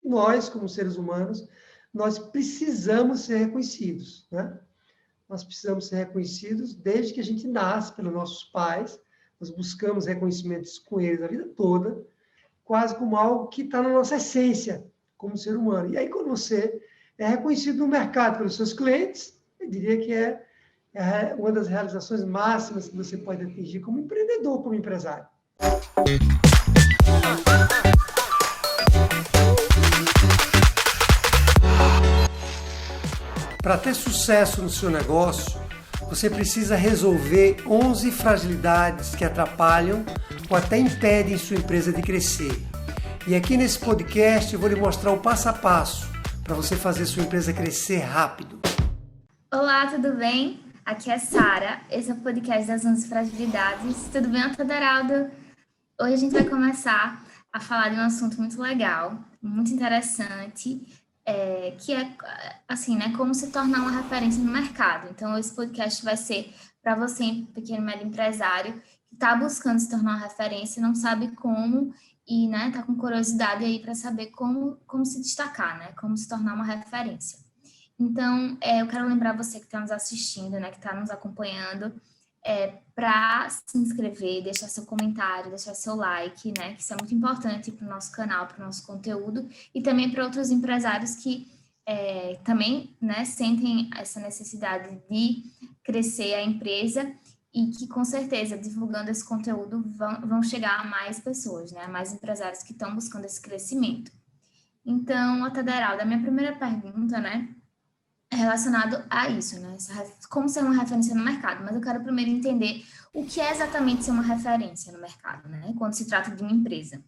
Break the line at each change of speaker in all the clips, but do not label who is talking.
nós, como seres humanos, nós precisamos ser reconhecidos, né? Nós precisamos ser reconhecidos desde que a gente nasce pelos nossos pais, nós buscamos reconhecimentos com eles a vida toda, quase como algo que está na nossa essência como ser humano. E aí, quando você é reconhecido no mercado pelos seus clientes, eu diria que é uma das realizações máximas que você pode atingir como empreendedor, como empresário. Para ter sucesso no seu negócio, você precisa resolver 11 fragilidades que atrapalham ou até impedem sua empresa de crescer. E aqui nesse podcast eu vou lhe mostrar o passo a passo para você fazer sua empresa crescer rápido.
Olá, tudo bem? Aqui é Sara, esse é o podcast das 11 fragilidades. Tudo bem, Ataderaldo? Hoje a gente vai começar a falar de um assunto muito legal, muito interessante, que é, assim, né, como se tornar uma referência no mercado. Então, esse podcast vai ser para você, pequeno e médio empresário, que está buscando se tornar uma referência, não sabe como, e, né, tá com curiosidade aí para saber como se destacar, né, como se tornar uma referência. Então, eu quero lembrar você que está nos assistindo, né, que está nos acompanhando, para se inscrever, deixar seu comentário, deixar seu like, né? Que isso é muito importante para o nosso canal, para o nosso conteúdo e também para outros empresários que também, né, sentem essa necessidade de crescer a empresa e que, com certeza, divulgando esse conteúdo, vão chegar a mais pessoas, né? A mais empresários que estão buscando esse crescimento. Então, Ataderaldo, a minha primeira pergunta, né, é relacionado a isso, né? Como ser uma referência no mercado. Mas eu quero primeiro entender o que é exatamente ser uma referência no mercado, né? Quando se trata de uma empresa.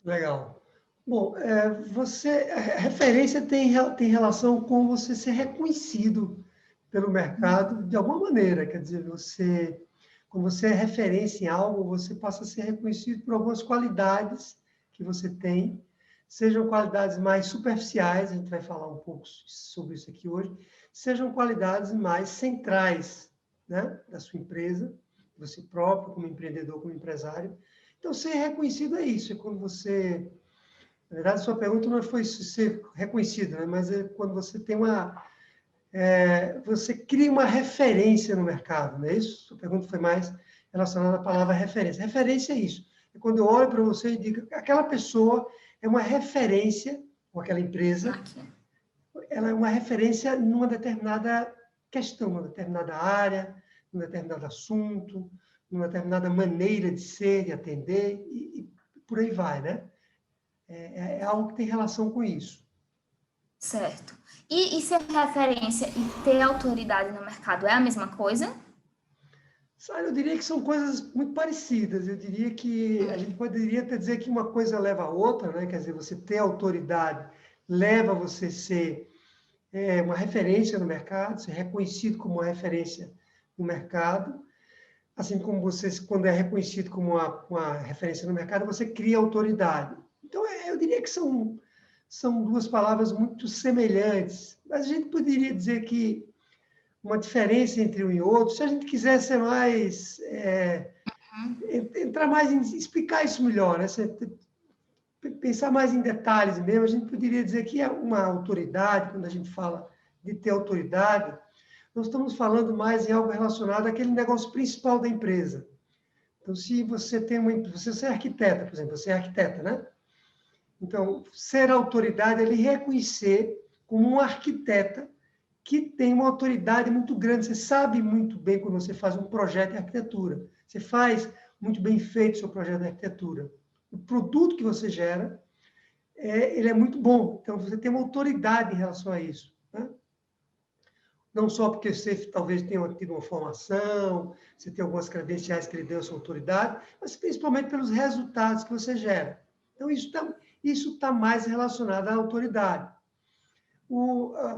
Legal. Bom, a referência tem relação com você ser reconhecido pelo mercado de alguma maneira. Quer dizer, quando você é referência em algo, você passa a ser reconhecido por algumas qualidades que você tem, sejam qualidades mais superficiais, a gente vai falar um pouco sobre isso aqui hoje, sejam qualidades mais centrais, né, da sua empresa, você próprio, como empreendedor, como empresário. Então, ser reconhecido é isso, é quando você... Na verdade, sua pergunta não foi ser reconhecido, né, mas é quando você tem você cria uma referência no mercado, não é isso? Sua pergunta foi mais relacionada à palavra referência. Referência é isso. É quando eu olho para você e digo que aquela pessoa é uma referência, ou aquela empresa, ela é uma referência numa determinada questão, numa determinada área, num determinado assunto, numa determinada maneira de ser, de atender, e por aí vai, né? É algo que tem relação com isso.
Certo. E ser referência e ter autoridade no mercado é a mesma coisa?
Eu diria que são coisas muito parecidas. Eu diria que a gente poderia até dizer que uma coisa leva a outra, né? Quer dizer, você ter autoridade leva você a ser uma referência no mercado, ser reconhecido como uma referência no mercado. Assim como você, quando é reconhecido como uma referência no mercado, você cria autoridade. Então, eu diria que são duas palavras muito semelhantes. Mas a gente poderia dizer que uma diferença entre um e outro, se a gente quiser ser mais... entrar mais em explicar isso melhor, né? Pensar mais em detalhes mesmo, a gente poderia dizer que é uma autoridade, quando a gente fala de ter autoridade, nós estamos falando mais em algo relacionado àquele negócio principal da empresa. Então, se você você é arquiteta, por exemplo, você é arquiteta, né? Então, ser autoridade é lhe reconhecer como um arquiteta que tem uma autoridade muito grande. Você sabe muito bem quando você faz um projeto de arquitetura. Você faz muito bem feito o seu projeto de arquitetura. O produto que você gera, ele é muito bom. Então, você tem uma autoridade em relação a isso, né? Não só porque você talvez tenha tido uma formação, você tem algumas credenciais que lhe deu a sua autoridade, mas principalmente pelos resultados que você gera. Então, isso está mais relacionado à autoridade.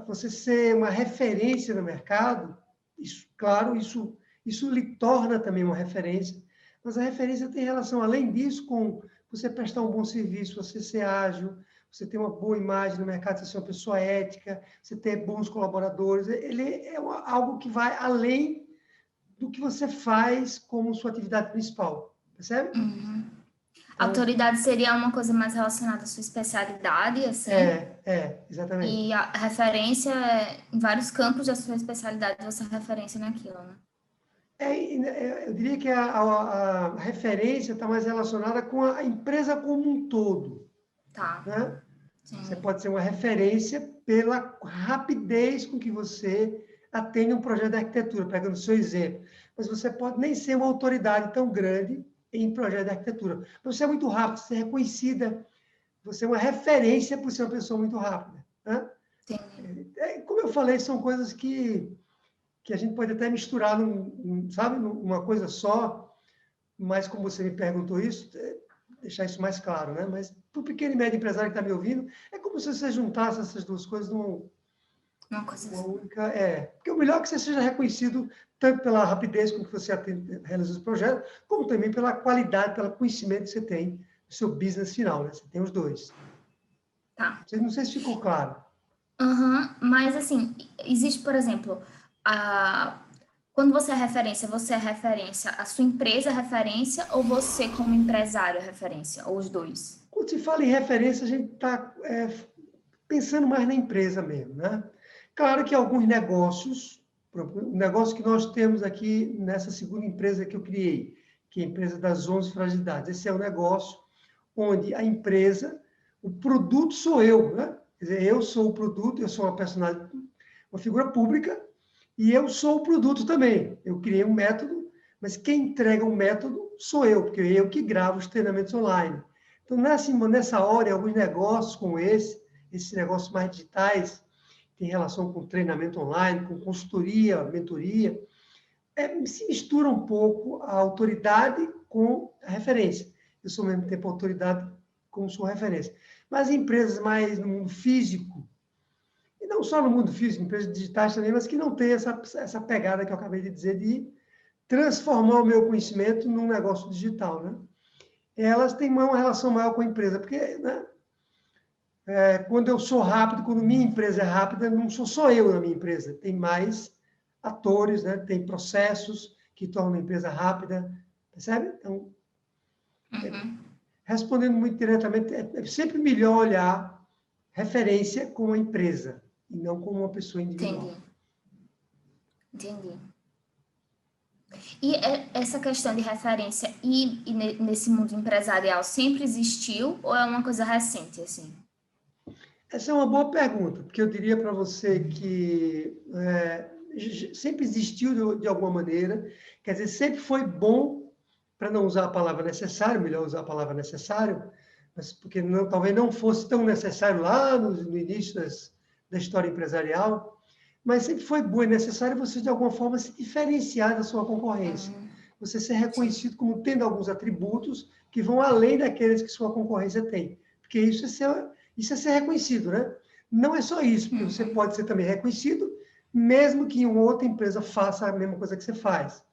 Você ser uma referência no mercado, claro, isso lhe torna também uma referência, mas a referência tem relação, além disso, com você prestar um bom serviço, você ser ágil, você ter uma boa imagem no mercado, você ser uma pessoa ética, você ter bons colaboradores. Ele é algo que vai além do que você faz como sua atividade principal, percebe?
Uhum.
Então,
Autoridade seria uma coisa mais relacionada à sua especialidade, assim,
exatamente.
e a referência, em vários campos da sua especialidade, você é referência naquilo, né?
Eu diria que a referência está mais relacionada com a empresa como um todo,
Tá,
né? Você
entendi.
pode ser uma referência pela rapidez com que você atende um projeto de arquitetura, pegando o seu exemplo. Mas você pode nem ser uma autoridade tão grande em projeto de arquitetura. Mas você é muito rápido, você é reconhecida, você é uma referência por ser uma pessoa muito rápida, né?
Entendi.
Como eu falei, são coisas que a gente pode até misturar, sabe, numa coisa só, mas como você me perguntou isso, deixar isso mais claro, né? Mas para o pequeno e médio empresário que está me ouvindo, é como se você juntasse essas duas coisas
Uma coisa
numa
assim.
única. Porque o melhor é que você seja reconhecido tanto pela rapidez com que você realiza os projetos, como também pela qualidade, pelo conhecimento que você tem do seu business final, né? Você tem os dois.
Tá.
Não sei se ficou claro.
Aham, mas assim, existe, por exemplo, a... quando você é referência, a sua empresa é referência ou você como empresário é referência, ou os dois?
Quando se fala em referência, a gente está pensando mais na empresa mesmo, né? Claro que alguns negócios, o negócio que nós temos aqui nessa segunda empresa que eu criei, que é a empresa das 11 fragilidades, esse é um negócio onde a empresa, o produto sou eu, né? Quer dizer, eu sou o produto, eu sou uma personagem, uma figura pública, e eu sou o produto também. Eu criei um método, mas quem entrega o método sou eu, porque eu que gravo os treinamentos online. Então, nessa hora, alguns negócios como esses negócios mais digitais, tem relação com treinamento online, com consultoria, mentoria, se mistura um pouco a autoridade com a referência. Eu sou, ao mesmo tempo, autoridade como sua referência. Mas empresas mais no mundo físico, e não só no mundo físico, empresas digitais também, mas que não tem essa pegada que eu acabei de dizer de transformar o meu conhecimento num negócio digital, né? Elas têm uma relação maior com a empresa, porque, né, quando eu sou rápido, quando minha empresa é rápida, não sou só eu na minha empresa, tem mais atores, né? Tem processos que tornam a empresa rápida, percebe? Então,
Uhum,
respondendo muito diretamente, é sempre melhor olhar referência com a empresa e não com uma pessoa
entendi,
individual.
entendi. E essa questão de referência nesse mundo empresarial sempre existiu ou é uma coisa recente, assim?
Essa é uma boa pergunta, porque eu diria para você que sempre existiu de alguma maneira, quer dizer, sempre foi bom, para não usar a palavra necessário, melhor usar a palavra necessário, mas porque talvez não fosse tão necessário lá no início da história empresarial, mas sempre foi bom e necessário você, de alguma forma, se diferenciar da sua concorrência. Você ser
Sim.
reconhecido como tendo alguns atributos que vão além daqueles que sua concorrência tem. Porque isso é ser reconhecido, né? Não é só isso, porque você pode ser também reconhecido, mesmo que uma outra empresa faça a mesma coisa que você faz.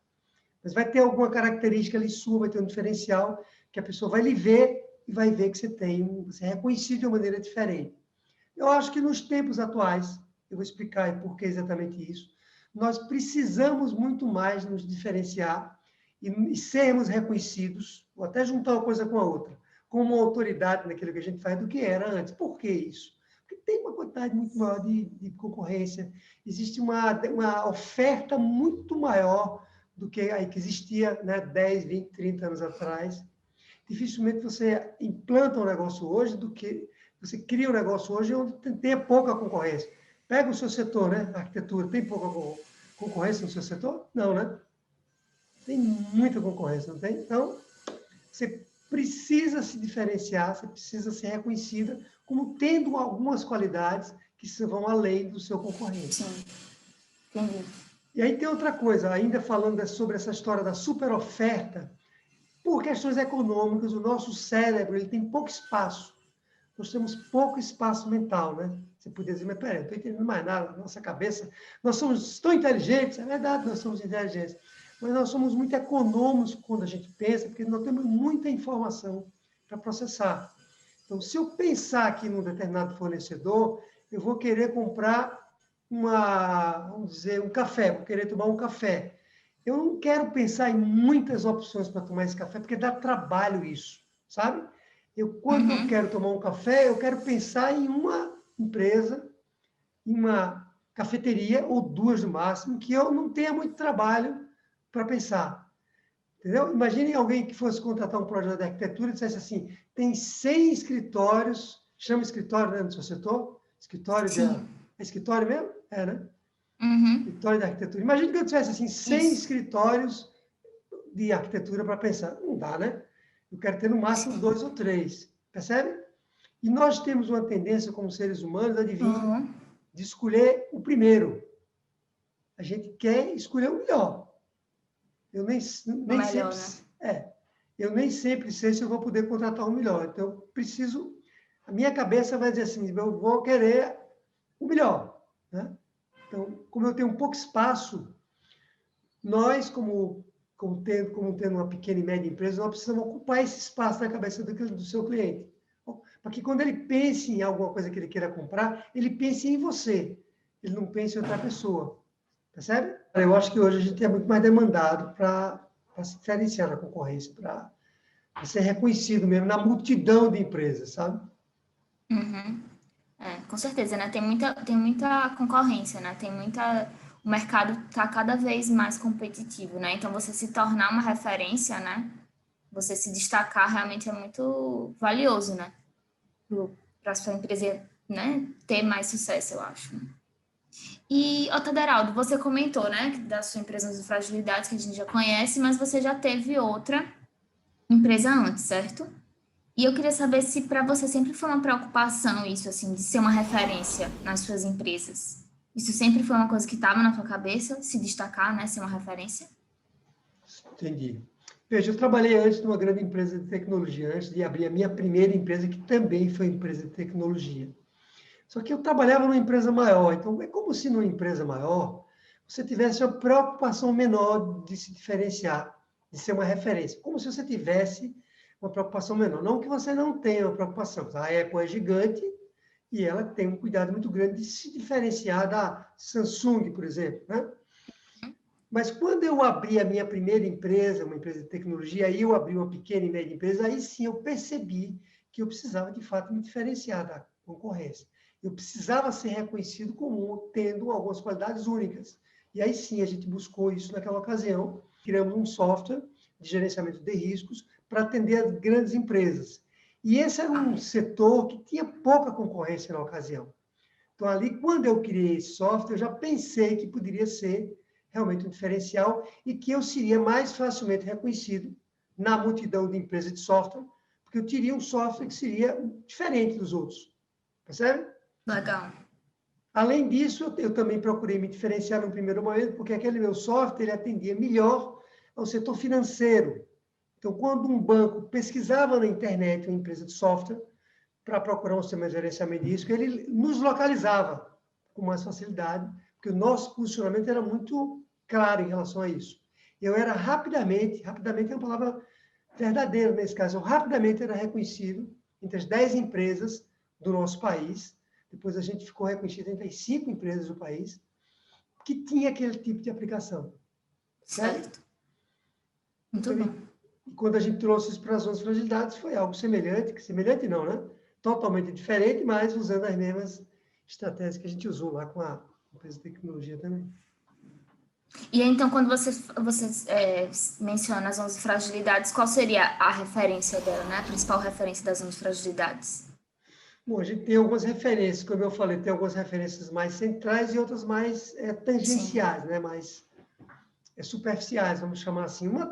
Mas vai ter alguma característica ali sua, vai ter um diferencial, que a pessoa vai lhe ver e vai ver que você é reconhecido de uma maneira diferente. Eu acho que nos tempos atuais, eu vou explicar por que exatamente isso, nós precisamos muito mais nos diferenciar e sermos reconhecidos, ou até juntar uma coisa com a outra, como uma autoridade naquilo que a gente faz do que era antes. Por que isso? Porque tem uma quantidade muito maior de concorrência, existe uma oferta muito maior do que aí que existia, né, 10, 20, 30 anos atrás. Dificilmente você implanta um negócio hoje do que você cria um negócio hoje onde tem pouca concorrência. Pega o seu setor, né? A arquitetura, tem pouca concorrência no seu setor? Não, né? Tem muita concorrência, não tem? Então, você precisa se diferenciar, você precisa ser reconhecida como tendo algumas qualidades que vão além do seu concorrente.
Sim, entendi.
E aí tem outra coisa, ainda falando sobre essa história da super oferta, por questões econômicas, o nosso cérebro ele tem pouco espaço. Nós temos pouco espaço mental, né? Você poderia dizer, mas peraí, não estou entendendo mais nada, nossa cabeça. Nós somos tão inteligentes, é verdade, nós somos inteligentes, mas nós somos muito econômicos quando a gente pensa, porque nós temos muita informação para processar. Então, se eu pensar aqui num determinado fornecedor, eu vou querer comprar vamos dizer, um café, vou querer tomar um café. Eu não quero pensar em muitas opções para tomar esse café, porque dá trabalho isso. sabe? Quando eu quero tomar um café, eu quero pensar em uma empresa, em uma cafeteria, ou duas no máximo, que eu não tenha muito trabalho para pensar. Entendeu? Imagine alguém que fosse contratar um projeto de arquitetura e dissesse assim, tem 100 escritórios, chama escritório, né, no seu setor? Escritório de...
Sim.
É escritório mesmo? É, né?
Uhum.
Escritório de arquitetura. Imagine que eu tivesse assim, 100
Isso.
escritórios de arquitetura para pensar. Não dá, né? Eu quero ter no máximo
Sim.
2 ou 3. Percebe? E nós temos uma tendência, como seres humanos, adivinhe,
Uhum.
de escolher o primeiro. A gente quer escolher o melhor. Eu nem
O
sempre...
melhor, né?
Eu nem sempre sei se eu vou poder contratar o melhor. Então, eu preciso... A minha cabeça vai dizer assim, eu vou querer o melhor, né? Então, como eu tenho pouco espaço, nós, como tendo uma pequena e média empresa, nós precisamos ocupar esse espaço na cabeça do seu cliente. Para que quando ele pense em alguma coisa que ele queira comprar, ele pense em você. Ele não pense em outra pessoa. Percebe? Eu acho que hoje a gente é muito mais demandado para se diferenciar na concorrência, para ser reconhecido mesmo na multidão de empresas, sabe?
Uhum. Com certeza, né? Tem muita concorrência, né? O mercado está cada vez mais competitivo, né? Então, você se tornar uma referência, né? Você se destacar realmente é muito valioso, né? Para a sua empresa, né? Ter mais sucesso, eu acho. E, Otaderaldo, você comentou, né? Da sua empresa de fragilidades, que a gente já conhece, mas você já teve outra empresa antes, certo? E eu queria saber se para você sempre foi uma preocupação isso, assim, de ser uma referência nas suas empresas. Isso sempre foi uma coisa que estava na tua cabeça, se destacar, né, ser uma referência?
Entendi. Veja, eu trabalhei antes numa grande empresa de tecnologia, antes de abrir a minha primeira empresa, que também foi empresa de tecnologia. Só que eu trabalhava numa empresa maior, então é como se numa empresa maior você tivesse uma preocupação menor de se diferenciar, de ser uma referência. Como se você tivesse uma preocupação menor. Não que você não tenha uma preocupação. A Apple é gigante e ela tem um cuidado muito grande de se diferenciar da Samsung, por exemplo, né? Mas quando eu abri a minha primeira empresa, uma empresa de tecnologia, aí eu abri uma pequena e média empresa, aí sim eu percebi que eu precisava, de fato, me diferenciar da concorrência. Eu precisava ser reconhecido como tendo algumas qualidades únicas. E aí sim a gente buscou isso naquela ocasião, criamos um software de gerenciamento de riscos para atender as grandes empresas. E esse era um setor que tinha pouca concorrência na ocasião. Então, ali, quando eu criei esse software, eu já pensei que poderia ser realmente um diferencial e que eu seria mais facilmente reconhecido na multidão de empresas de software, porque eu teria um software que seria diferente dos outros. Percebe?
Legal.
Além disso, eu também procurei me diferenciar no primeiro momento, porque aquele meu software ele atendia melhor ao setor financeiro. Então, quando um banco pesquisava na internet uma empresa de software para procurar um sistema de gerenciamento de risco, ele nos localizava com mais facilidade, porque o nosso posicionamento era muito claro em relação a isso. Eu era rapidamente é uma palavra verdadeira nesse caso, eu rapidamente era reconhecido entre as 10 empresas do nosso país, depois a gente ficou reconhecido entre as 5 empresas do país, que tinha aquele tipo de aplicação. Certo?
Certo. Muito
Então,
bom.
e quando a gente trouxe isso para as zonas de fragilidades, foi algo semelhante, semelhante não, né? Totalmente diferente, mas usando as mesmas estratégias que a gente usou lá com a empresa de tecnologia também.
E aí, então, quando você menciona as 11 fragilidades, qual seria a referência dela, né? A principal referência das 11 fragilidades?
Bom, a gente tem algumas referências, como eu falei, tem algumas referências mais centrais e outras mais
Sim.
tangenciais, né? Mais superficiais, vamos chamar assim. Uma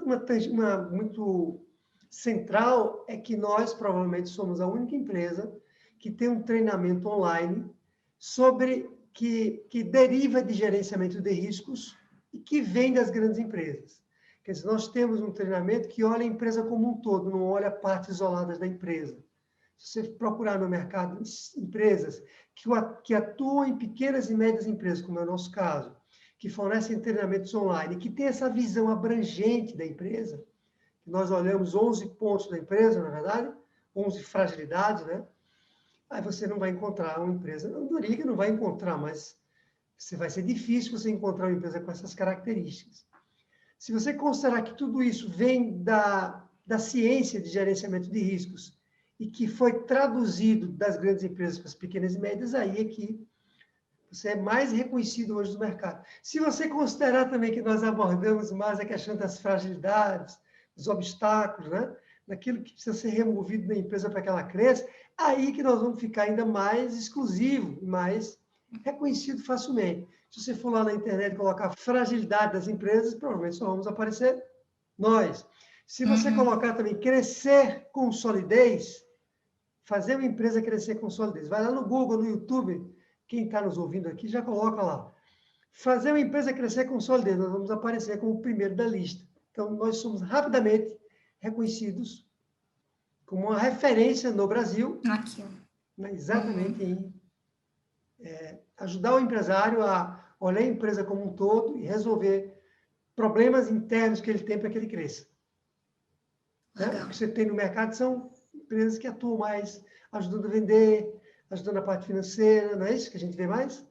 muito central é que nós, provavelmente, somos a única empresa que tem um treinamento online sobre que deriva de gerenciamento de riscos e que vem das grandes empresas. Quer dizer, nós temos um treinamento que olha a empresa como um todo, não olha partes isoladas da empresa. Se você procurar no mercado empresas que atuam em pequenas e médias empresas, como é o nosso caso, que fornecem treinamentos online, que tem essa visão abrangente da empresa, que nós olhamos 11 pontos da empresa, na verdade, 11 fragilidades, né? Aí você não vai encontrar uma empresa, não diria que não vai encontrar, mas vai ser difícil você encontrar uma empresa com essas características. Se você considerar que tudo isso vem da ciência de gerenciamento de riscos e que foi traduzido das grandes empresas para as pequenas e médias, aí é que você é mais reconhecido hoje no mercado. Se você considerar também que nós abordamos mais a questão das fragilidades, dos obstáculos, né? Daquilo que precisa ser removido da empresa para que ela cresça, aí que nós vamos ficar ainda mais exclusivo e mais reconhecido facilmente. Se você for lá na internet e colocar fragilidade das empresas, provavelmente só vamos aparecer nós. Se você colocar também crescer com solidez, fazer uma empresa crescer com solidez, vai lá no Google, no YouTube, quem está nos ouvindo aqui já coloca lá. Fazer uma empresa crescer com solidez, nós vamos aparecer como o primeiro da lista. Então, nós somos rapidamente reconhecidos como uma referência no Brasil,
Aqui.
né, exatamente em ajudar o empresário a olhar a empresa como um todo e resolver problemas internos que ele tem para que ele cresça. Né? O que você tem no mercado são empresas que atuam mais ajudando a vender, ajudando a parte financeira, não é isso que a gente vê mais?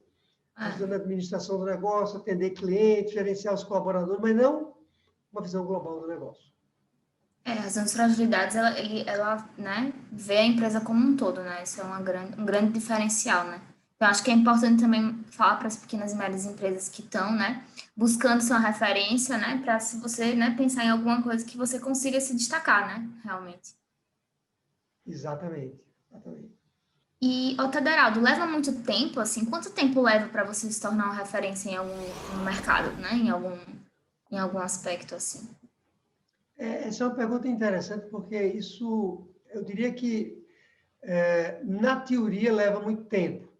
Ajudando a administração do negócio, atender clientes, gerenciar os colaboradores, mas não uma visão global do negócio.
As fragilidades, ela, né, vê a empresa como um todo, né? Isso é um grande diferencial, né? Então, acho que é importante também falar para as pequenas e médias empresas que estão, né, buscando sua referência, né, para se você, né, pensar em alguma coisa que você consiga se destacar, né, realmente.
Exatamente.
E, Tederaldo, leva muito tempo, assim, quanto tempo leva para você se tornar uma referência em algum mercado, né, em algum aspecto, assim?
Essa é uma pergunta interessante, porque isso, eu diria que, na teoria, leva muito tempo.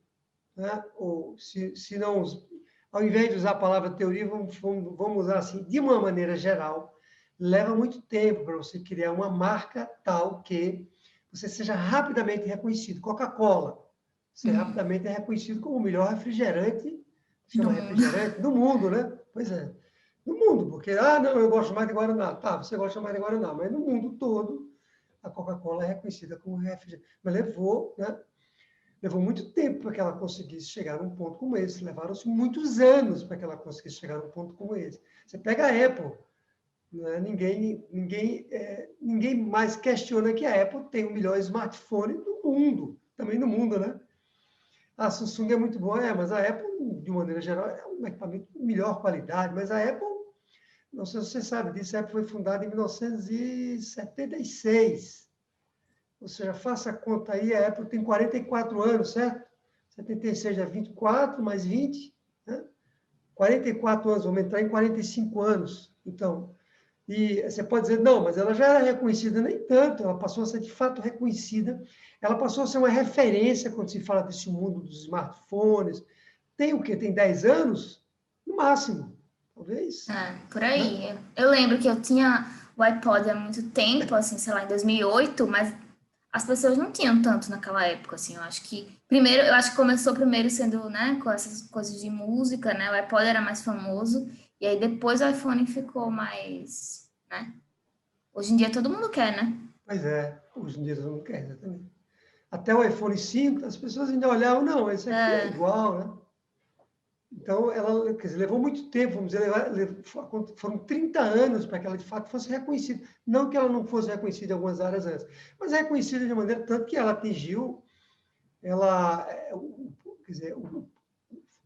Né? Ou, se não, ao invés de usar a palavra teoria, vamos usar assim, de uma maneira geral, leva muito tempo para você criar uma marca tal que você seja rapidamente reconhecido. Coca-Cola, você rapidamente é reconhecido como o melhor refrigerante, chama refrigerante, do mundo, né? Pois é. No mundo, porque, não, eu gosto mais de Guaraná. Tá, você gosta mais de Guaraná, mas no mundo todo, a Coca-Cola é reconhecida como refrigerante. Mas levou muito tempo para que ela conseguisse chegar num ponto como esse. Levaram-se muitos anos para que ela conseguisse chegar num ponto como esse. Você pega a Apple, né? Ninguém mais questiona que a Apple tem o melhor smartphone do mundo, também no mundo, né? A Samsung é muito boa, mas a Apple, de maneira geral, é um equipamento de melhor qualidade, mas a Apple, não sei se você sabe disso, a Apple foi fundada em 1976. Ou seja, faça a conta aí, a Apple tem 44 anos, certo? 76 é 24 mais 20, né? 44 anos, vamos entrar em 45 anos. Então, e você pode dizer, não, mas ela já era reconhecida, nem tanto, ela passou a ser de fato reconhecida, ela passou a ser uma referência quando se fala desse mundo dos smartphones. Tem o quê? Tem 10 anos? No máximo, talvez.
Por aí. Né? Eu lembro que eu tinha o iPod há muito tempo, assim, sei lá, em 2008, mas as pessoas não tinham tanto naquela época, assim, eu acho que começou primeiro sendo, né, com essas coisas de música, né, o iPod era mais famoso, e aí depois o iPhone ficou mais, né, hoje em dia todo mundo quer, né?
Pois é, hoje em dia todo mundo quer, exatamente. Até o iPhone 5, as pessoas ainda olhavam, não, esse aqui é igual, né? Então, ela, quer dizer, levou muito tempo, vamos dizer, foram 30 anos para que ela, de fato, fosse reconhecida. Não que ela não fosse reconhecida em algumas áreas antes, mas reconhecida de maneira tanto que ela atingiu, quer dizer, como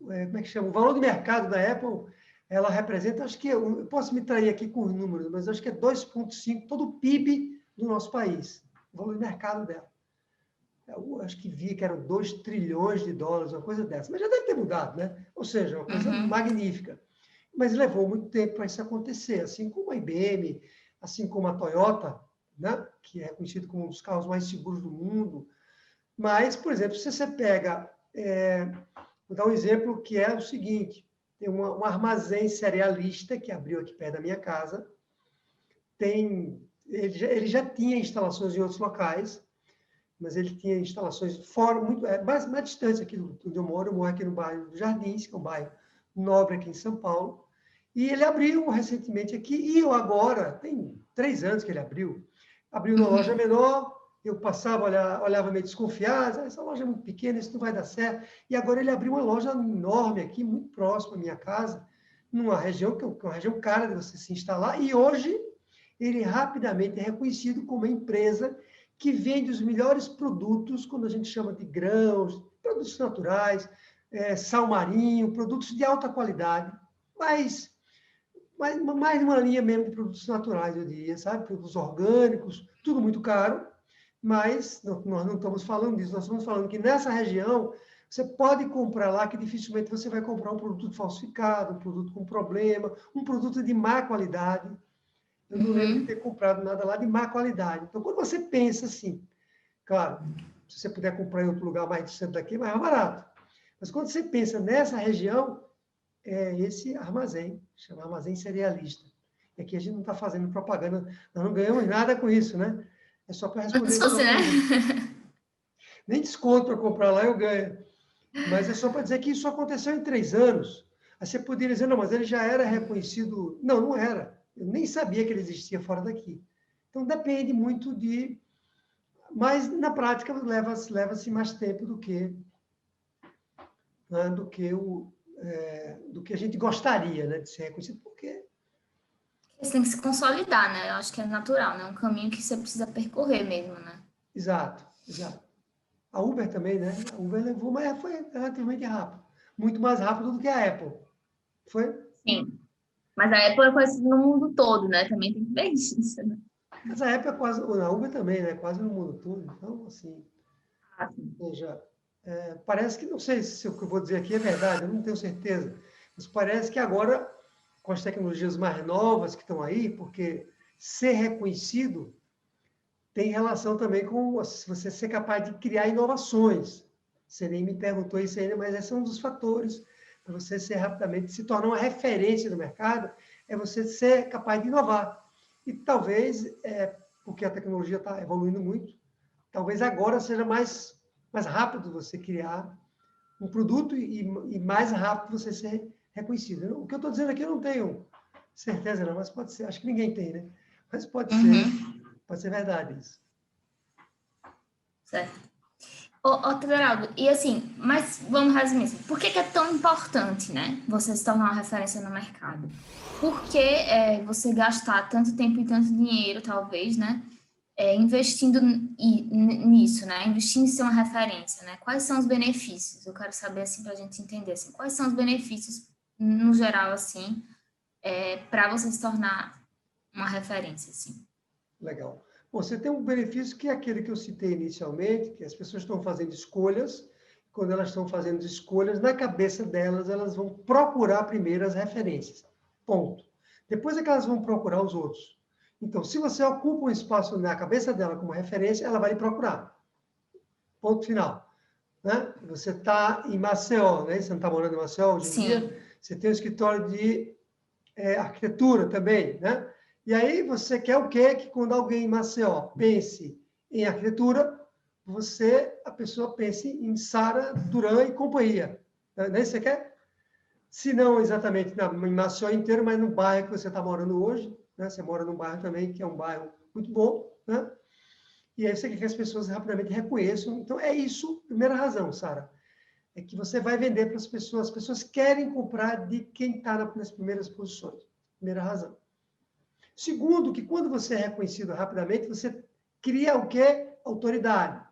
é que chama? O valor de mercado da Apple, ela representa, acho que, eu posso me trair aqui com os números, mas acho que é 2,5, todo o PIB do nosso país, o valor de mercado dela. Eu acho que vi que eram 2 trilhões de dólares, uma coisa dessa. Mas já deve ter mudado, né? Ou seja, uma coisa magnífica. Mas levou muito tempo para isso acontecer, assim como a IBM, assim como a Toyota, né? Que é conhecido como um dos carros mais seguros do mundo. Mas, por exemplo, se você pega... vou dar um exemplo que é o seguinte. Tem um armazém cerealista que abriu aqui perto da minha casa. Ele já tinha instalações em outros locais, mas ele tinha instalações fora, mais distante aqui onde eu moro aqui no bairro do Jardins, que é um bairro nobre aqui em São Paulo, e ele abriu recentemente aqui, e eu agora, tem 3 anos que ele abriu uma loja menor, eu passava, olhava meio desconfiado, essa loja é muito pequena, isso não vai dar certo, e agora ele abriu uma loja enorme aqui, muito próxima à minha casa, numa região que é uma região cara de você se instalar, e hoje ele rapidamente é reconhecido como uma empresa que vende os melhores produtos, quando a gente chama de grãos, produtos naturais, sal marinho, produtos de alta qualidade, mas mais uma linha mesmo de produtos naturais, eu diria, sabe? Produtos orgânicos, tudo muito caro, mas nós não estamos falando disso, nós estamos falando que nessa região você pode comprar lá, que dificilmente você vai comprar um produto falsificado, um produto com problema, um produto de má qualidade. Eu não lembro de ter comprado nada lá de má qualidade. Então, quando você pensa assim, claro, se você puder comprar em outro lugar mais distante daqui, é mais barato. Mas quando você pensa nessa região, é esse armazém, chama Armazém Cerealista. E aqui a gente não está fazendo propaganda, nós não ganhamos nada com isso, né? É só para responder a sua pergunta. Nem desconto para comprar lá eu ganho. Mas é só para dizer que isso aconteceu em 3 anos. Aí você poderia dizer, não, mas ele já era reconhecido. Não, não era. Eu nem sabia que ele existia fora daqui. Então, depende muito de... Mas, na prática, leva-se mais tempo do que, né, do que a gente gostaria, né, de ser reconhecido, porque...
Você tem que se consolidar, né? Eu acho que é natural, né? É um caminho que você precisa percorrer mesmo, né?
Exato, exato. A Uber também, né? A Uber levou, mas foi relativamente rápido. Muito mais rápido do que a Apple. Foi?
Sim. Mas a Apple é conhecida no mundo todo, né? Também tem que ver isso, né?
Mas a Apple é quase... A Uber também, né? Quase no mundo todo. Então, assim...
Ah, sim.
Ou seja, parece que... Não sei se o que eu vou dizer aqui é verdade, eu não tenho certeza. Mas parece que agora, com as tecnologias mais novas que estão aí, porque ser reconhecido tem relação também com você ser capaz de criar inovações. Você nem me perguntou isso ainda, mas esse é um dos fatores para você ser rapidamente, se tornar uma referência no mercado, é você ser capaz de inovar. E talvez, porque a tecnologia está evoluindo muito, talvez agora seja mais rápido você criar um produto e mais rápido você ser reconhecido. O que eu estou dizendo aqui eu não tenho certeza não, mas pode ser, acho que ninguém tem, né? Mas pode ser verdade isso.
Certo. Ô, Teodoro, e assim, mas vamos resumir assim, por que é tão importante, né, você se tornar uma referência no mercado? Por que você gastar tanto tempo e tanto dinheiro, talvez, né, investindo nisso, né, investindo em ser uma referência, né? Quais são os benefícios? Eu quero saber, assim, para a gente entender, assim, quais são os benefícios, no geral, assim, para você se tornar uma referência, assim?
Legal. Bom, você tem um benefício que é aquele que eu citei inicialmente, que as pessoas estão fazendo escolhas. Quando elas estão fazendo escolhas, na cabeça delas, elas vão procurar primeiro as referências. Ponto. Depois é que elas vão procurar os outros. Então, se você ocupa um espaço na cabeça dela como referência, ela vai lhe procurar. Ponto final. Né? Você está em Maceió, né? Você não está morando em Maceió hoje em dia? Você tem um escritório de arquitetura também, né? E aí você quer o quê? Que quando alguém em Maceió pense em arquitetura, a pessoa pense em Sara Duran e companhia. Né? Você quer? Se não exatamente em Maceió inteiro, mas no bairro que você está morando hoje, né? Você mora num bairro também que é um bairro muito bom, né? E aí você quer que as pessoas rapidamente reconheçam. Então, é isso, primeira razão, Sara. É que você vai vender para as pessoas querem comprar de quem está nas primeiras posições. Primeira razão. Segundo, que quando você é reconhecido rapidamente, você cria o quê? Autoridade.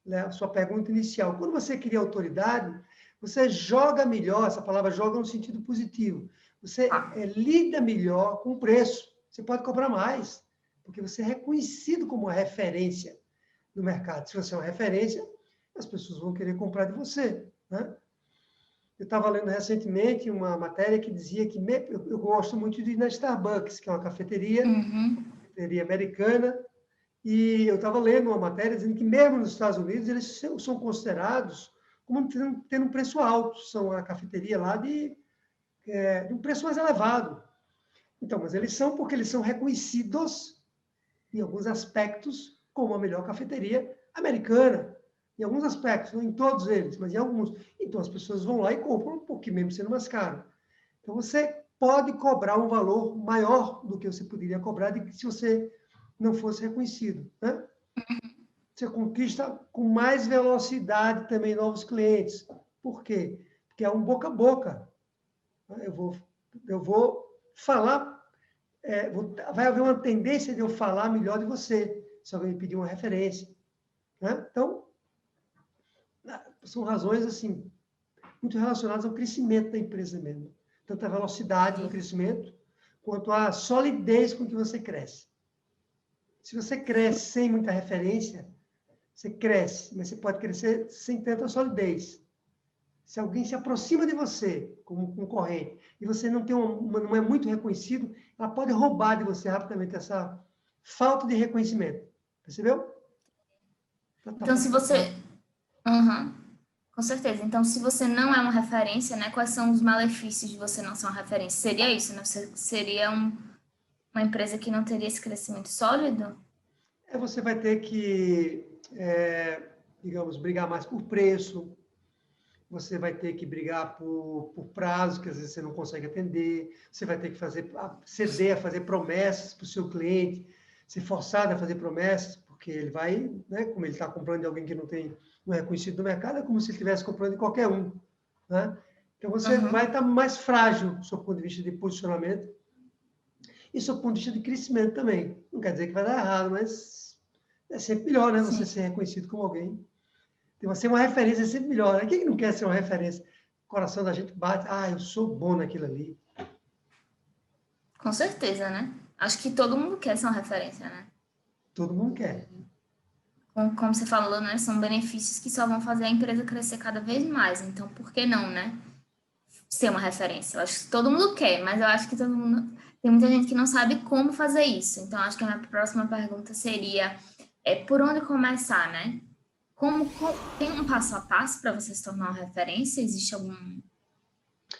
Né? A sua pergunta inicial. Quando você cria autoridade, você joga melhor, essa palavra joga no sentido positivo. Você lida melhor com o preço. Você pode cobrar mais, porque você é reconhecido como uma referência no mercado. Se você é uma referência, as pessoas vão querer comprar de você. Né? Eu estava lendo recentemente uma matéria que dizia que eu gosto muito de ir na Starbucks, que é uma cafeteria americana, e eu estava lendo uma matéria dizendo que mesmo nos Estados Unidos eles são considerados como tendo um preço alto, são a cafeteria lá de um preço mais elevado. Então, mas eles são porque eles são reconhecidos em alguns aspectos como a melhor cafeteria americana. Em alguns aspectos, não em todos eles, mas em alguns. Então, as pessoas vão lá e compram, porque mesmo sendo mais caro. Então, você pode cobrar um valor maior do que você poderia cobrar se você não fosse reconhecido. Né? Você conquista com mais velocidade também novos clientes. Por quê? Porque é um boca a boca. Eu vou falar vai haver uma tendência de eu falar melhor de você, se alguém me pedir uma referência. Né? Então, são razões, assim, muito relacionadas ao crescimento da empresa mesmo. Tanto a velocidade do crescimento, quanto a solidez com que você cresce. Se você cresce sem muita referência, você cresce, mas você pode crescer sem tanta solidez. Se alguém se aproxima de você como concorrente e você não é muito reconhecido, ela pode roubar de você rapidamente essa falta de reconhecimento. Percebeu?
Então, se você... Uhum. Com certeza. Então, se você não é uma referência, né? Quais são os malefícios de você não ser uma referência? Seria isso, né? Você seria uma empresa que não teria esse crescimento sólido?
Você vai ter que, digamos, brigar mais por preço, você vai ter que brigar por prazo, que às vezes você não consegue atender, você vai ter que ceder a fazer promessas para o seu cliente, ser forçado a fazer promessas, porque ele vai, né, como ele está comprando de alguém que não é reconhecido no mercado, é como se ele estivesse comprando de qualquer um. Né? Então, você vai estar mais frágil do seu ponto de vista de posicionamento e do seu ponto de vista de crescimento também. Não quer dizer que vai dar errado, mas é sempre melhor, né? Você ser reconhecido como alguém. Ser uma referência é sempre melhor, né? Quem não quer ser uma referência? O coração da gente bate, eu sou bom naquilo ali.
Com certeza, né? Acho que todo mundo quer ser uma referência, né?
Todo mundo quer.
Como você falou, né? São benefícios que só vão fazer a empresa crescer cada vez mais. Então, por que não, né? Ser uma referência. Eu acho que todo mundo quer, mas eu acho que todo mundo... Tem muita gente que não sabe como fazer isso. Então, acho que a minha próxima pergunta seria por onde começar, né? Tem um passo a passo para você se tornar uma referência? Existe algum...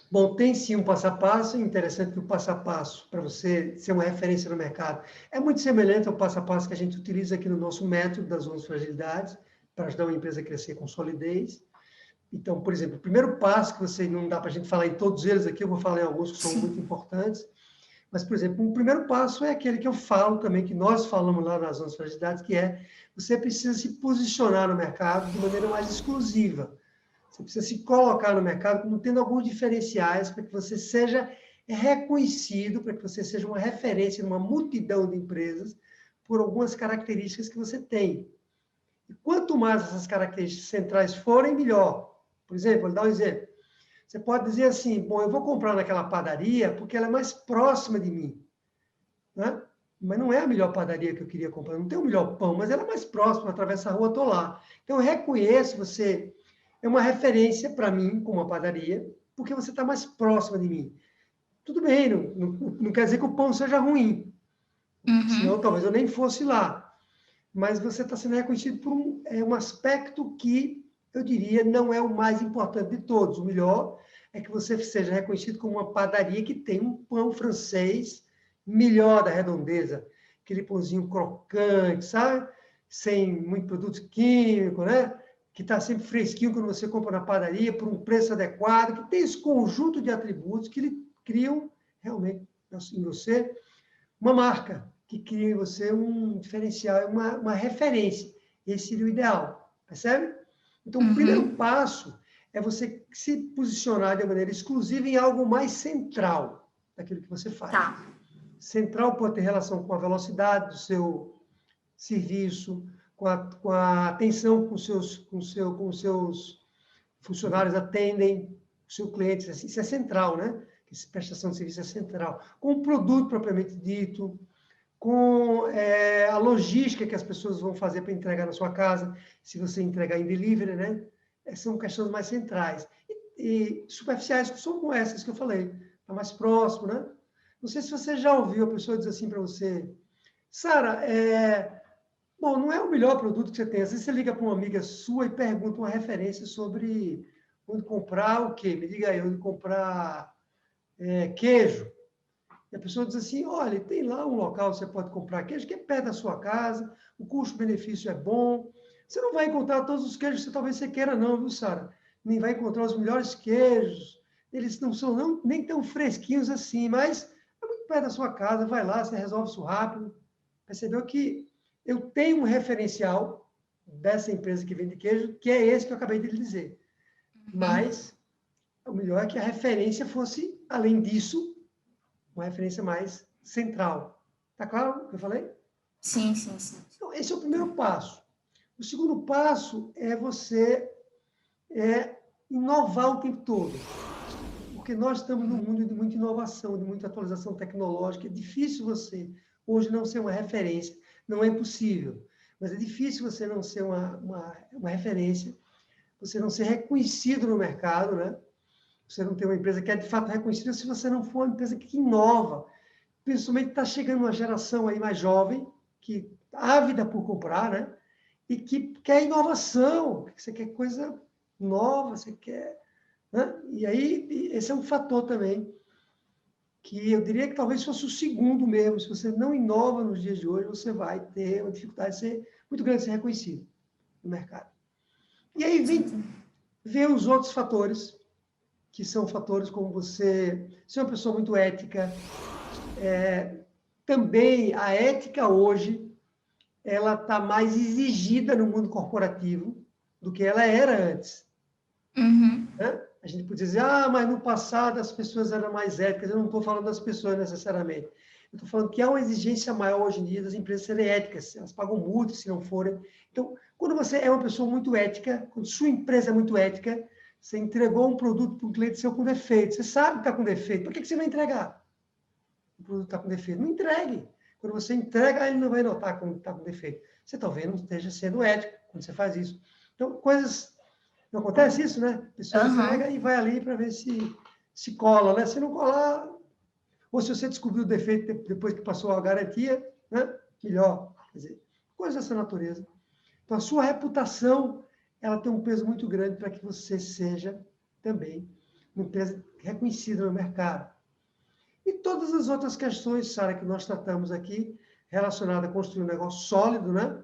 Bom, tem sim um passo a passo. Interessante que o passo a passo, para você ser uma referência no mercado, é muito semelhante ao passo a passo que a gente utiliza aqui no nosso método das 11 fragilidades, para ajudar uma empresa a crescer com solidez. Então, por exemplo, o primeiro passo, que você não dá para a gente falar em todos eles aqui, eu vou falar em alguns que são muito importantes, mas, por exemplo, o primeiro passo é aquele que eu falo também, que nós falamos lá nas 11 fragilidades, que é você precisa se posicionar no mercado de maneira mais exclusiva. Você precisa se colocar no mercado como tendo alguns diferenciais para que você seja reconhecido, para que você seja uma referência numa multidão de empresas por algumas características que você tem. E quanto mais essas características centrais forem, melhor. Por exemplo, vou dar um exemplo. Você pode dizer assim, bom, eu vou comprar naquela padaria porque ela é mais próxima de mim. Né? Mas não é a melhor padaria que eu queria comprar, não tem o melhor pão, mas ela é mais próxima, atravessa a rua, estou lá. Então, eu reconheço você, é uma referência para mim, como uma padaria, porque você está mais próxima de mim. Tudo bem, não quer dizer que o pão seja ruim, senão talvez eu nem fosse lá. Mas você está sendo reconhecido por um aspecto que, eu diria, não é o mais importante de todos. O melhor é que você seja reconhecido como uma padaria que tem um pão francês melhor da redondeza, aquele pãozinho crocante, sabe? Sem muito produto químico, né? Que está sempre fresquinho quando você compra na padaria, por um preço adequado, que tem esse conjunto de atributos que criam realmente em você uma marca, que cria em você um diferencial, uma referência. Esse seria o ideal, percebe? Então, o primeiro passo é você se posicionar de maneira exclusiva em algo mais central daquilo que você faz.
Tá.
Central pode ter relação com a velocidade do seu serviço, com a atenção com os seus funcionários atendem, o seu cliente, isso é central, né? Essa prestação de serviço é central. Com o produto propriamente dito, com a logística que as pessoas vão fazer para entregar na sua casa, se você entregar em delivery, né? São questões mais centrais. E superficiais são com essas que eu falei, está mais próximo, né? Não sei se você já ouviu a pessoa dizer assim para você, Sara, bom, não é o melhor produto que você tem. Às vezes você liga para uma amiga sua e pergunta uma referência sobre onde comprar o quê? Me diga aí, onde comprar queijo. E a pessoa diz assim, olha, tem lá um local que você pode comprar queijo que é perto da sua casa, o custo-benefício é bom. Você não vai encontrar todos os queijos que talvez você queira não, viu, Sara? Nem vai encontrar os melhores queijos. Eles não são nem tão fresquinhos assim, mas é muito perto da sua casa, vai lá, você resolve isso rápido. Percebeu que eu tenho um referencial dessa empresa que vende queijo, que é esse que eu acabei de lhe dizer. Mas o melhor é que a referência fosse, além disso, uma referência mais central. Está claro o que eu falei?
Sim, sim, sim.
Então, esse é o primeiro passo. O segundo passo é você inovar o tempo todo. Porque nós estamos num mundo de muita inovação, de muita atualização tecnológica. É difícil você, hoje, não ser uma referência. Não é impossível, mas é difícil você não ser uma referência, você não ser reconhecido no mercado, né? Você não ter uma empresa que é, de fato, reconhecida se você não for uma empresa que inova. Principalmente está chegando uma geração aí mais jovem, que ávida por comprar, né? E que quer inovação, você quer coisa nova, você quer... Né? E aí, esse é um fator também, que eu diria que talvez fosse o segundo mesmo. Se você não inova nos dias de hoje, você vai ter uma dificuldade de ser muito grande de ser reconhecido no mercado. E aí vem os outros fatores, que são fatores como você ser uma pessoa muito ética. Também a ética hoje, ela está mais exigida no mundo corporativo do que ela era antes.
Uhum.
Né? A gente pode dizer, mas no passado as pessoas eram mais éticas. Eu não estou falando das pessoas necessariamente. Eu estou falando que há uma exigência maior hoje em dia das empresas serem éticas. Elas pagam multa se não forem. Então, quando você é uma pessoa muito ética, quando sua empresa é muito ética, você entregou um produto para um cliente seu com defeito. Você sabe que está com defeito. Por que você vai entregar? O produto está com defeito. Não entregue. Quando você entrega, ele não vai notar que está com defeito. Você talvez não esteja sendo ético quando você faz isso. Então, coisas... Não acontece isso, né? A pessoa entrega e vai ali para ver se cola, né? Se não colar, ou se você descobriu o defeito depois que passou a garantia, né? Melhor. Quer dizer, coisas dessa natureza. Então, a sua reputação, ela tem um peso muito grande para que você seja também uma empresa reconhecida no mercado. E todas as outras questões, Sara, que nós tratamos aqui, relacionadas a construir um negócio sólido, né?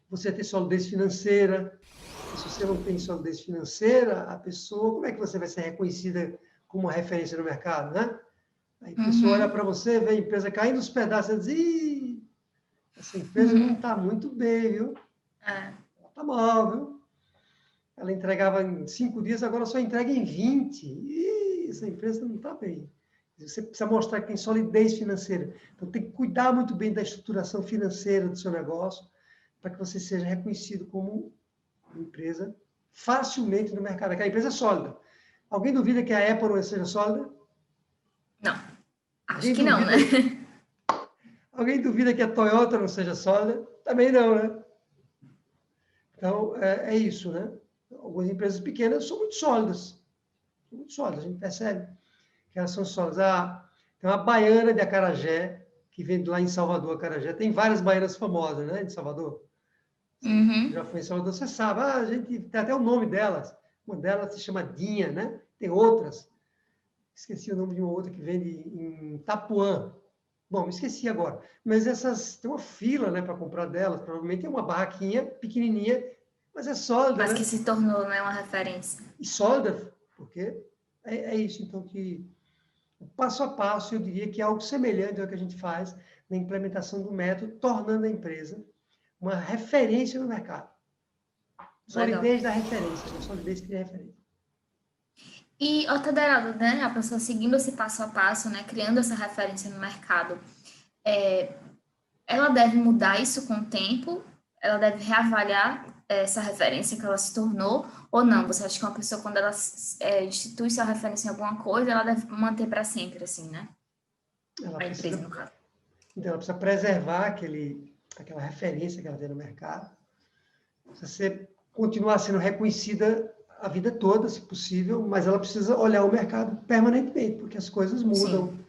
Você ter solidez financeira. Se você não tem solidez financeira, a pessoa, como é que você vai ser reconhecida como uma referência no mercado, né? Aí a pessoa olha para você, vê a empresa caindo os pedaços e diz, essa empresa não está muito bem, viu? Ela está mal, viu? Ela entregava em 5 dias, agora só entrega em 20. Essa empresa não está bem. Você precisa mostrar que tem solidez financeira. Então, tem que cuidar muito bem da estruturação financeira do seu negócio para que você seja reconhecido como uma empresa facilmente no mercado. Aquela empresa é sólida. Alguém duvida que a Apple não seja sólida?
Não. Acho que não, né?
Alguém duvida que a Toyota não seja sólida? Também não, né? Então, é isso, né? Algumas empresas pequenas são muito sólidas. São muito sólidas, a gente percebe que elas são sólidas. Tem uma baiana de acarajé, que vem lá em Salvador, acarajé. Tem várias baianas famosas, né, de Salvador. Já foi em Salvador, você sabe. A gente tem até o nome delas. Uma delas se chama Dinha, né? Tem outras. Esqueci o nome de uma outra que vende em Itapuã. Bom, me esqueci agora. Mas essas... Tem uma fila, né, para comprar delas. Provavelmente é uma barraquinha pequenininha, mas é sólida,
mas
né?
que se tornou, né, uma referência.
E sólida, porque é isso, então, que passo a passo, eu diria que é algo semelhante ao que a gente faz na implementação do método, tornando a empresa uma referência no mercado. Solidez da referência, né? Solidez cria referência.
E, Tadaraldo, né, a pessoa seguindo esse passo a passo, né, criando essa referência no mercado, ela deve mudar isso com o tempo? Ela deve reavaliar essa referência que ela se tornou? Ou não? Você acha que uma pessoa, quando ela institui sua referência em alguma coisa, ela deve manter para sempre, assim, né? A empresa, no caso.
Então, ela precisa preservar aquela referência que ela tem no mercado. Precisa continuar sendo reconhecida a vida toda, se possível, mas ela precisa olhar o mercado permanentemente, porque as coisas mudam. Sim.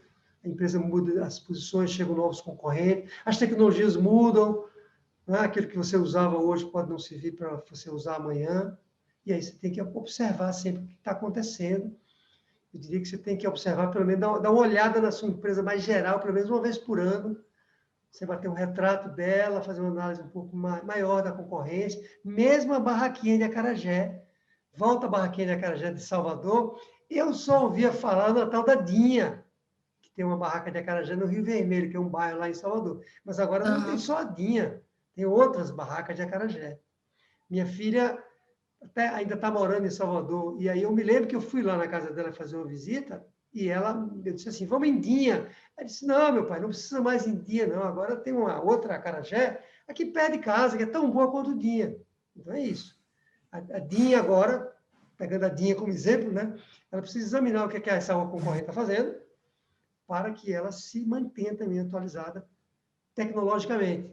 A empresa muda, as posições, chegam novos concorrentes, as tecnologias mudam, né? Aquilo que você usava hoje pode não servir para você usar amanhã, e aí você tem que observar sempre o que está acontecendo. Eu diria que você tem que observar, pelo menos, dar uma olhada na sua empresa mais geral, pelo menos uma vez por ano, você bater um retrato dela, fazer uma análise um pouco maior da concorrência, mesmo a barraquinha de acarajé, volta a barraquinha de acarajé de Salvador, eu só ouvia falar na tal da Dinha, que tem uma barraca de acarajé no Rio Vermelho, que é um bairro lá em Salvador. Mas agora não tem só a Dinha, tem outras barracas de acarajé. Minha filha ainda está morando em Salvador, e aí eu me lembro que eu fui lá na casa dela fazer uma visita, E eu disse assim, vamos em Dinha. Ela disse, não, meu pai, não precisa mais em Dinha, não. Agora tem uma outra acarajé aqui perto de casa, que é tão boa quanto Dinha. Então é isso. A Dinha agora, pegando a Dinha como exemplo, né? Ela precisa examinar o que essa concorrente está fazendo para que ela se mantenha também atualizada tecnologicamente.